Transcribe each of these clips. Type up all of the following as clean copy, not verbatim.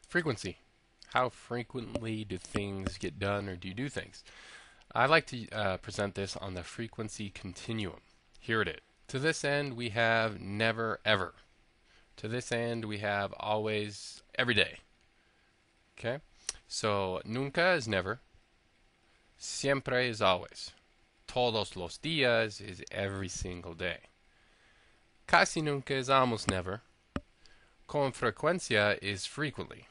Frequency. How frequently do things get done or do you do things? I like to present this on the frequency continuum. Here it is. To this end, we have never, ever. To this end, we have always, every day. Okay? So, nunca is never. Siempre is always. Todos los días is every single day. Casi nunca is almost never. Con frecuencia is frequently.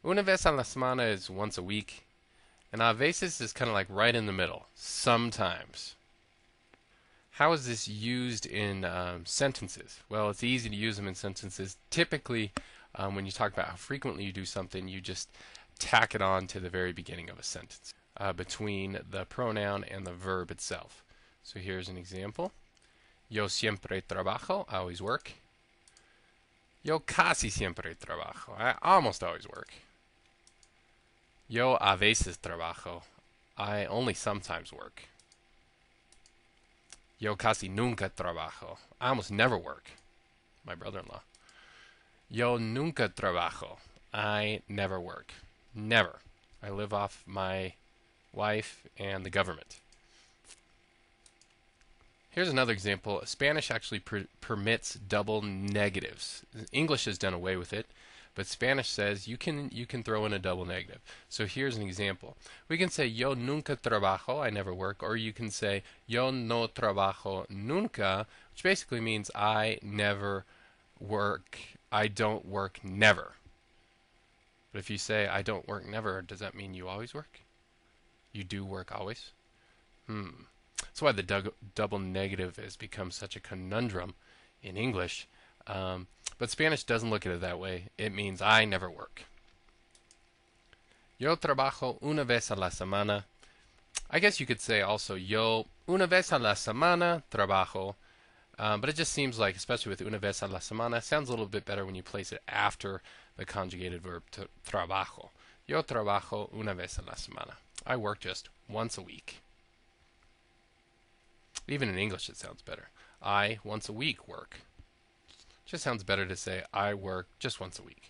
Una vez a la semana is once a week. And a veces is kind of like right in the middle. Sometimes. How is this used in sentences? Well, it's easy to use them in sentences. Typically, when you talk about how frequently you do something, you just tack it on to the very beginning of a sentence between the pronoun and the verb itself. So here's an example. Yo siempre trabajo. I always work. Yo casi siempre trabajo. I almost always work. Yo a veces trabajo. I only sometimes work. Yo casi nunca trabajo. I almost never work. My brother-in-law. Yo nunca trabajo. I never work. Never. I live off my wife and the government. Here's another example. Spanish actually permits double negatives. English has done away with it, but Spanish says you can throw in a double negative. So here's an example. We can say yo nunca trabajo, I never work, or you can say yo no trabajo nunca, which basically means I never work, I don't work never. But if you say I don't work never, does that mean you always work? You do work always? That's why the double negative has become such a conundrum in English. But Spanish doesn't look at it that way. It means I never work. Yo trabajo una vez a la semana. I guess you could say also yo una vez a la semana trabajo. But it just seems like, especially with una vez a la semana, it sounds a little bit better when you place it after the conjugated verb trabajo. Yo trabajo una vez a la semana. I work just once a week. Even in English it sounds better. I once a week work. Just sounds better to say I work just once a week.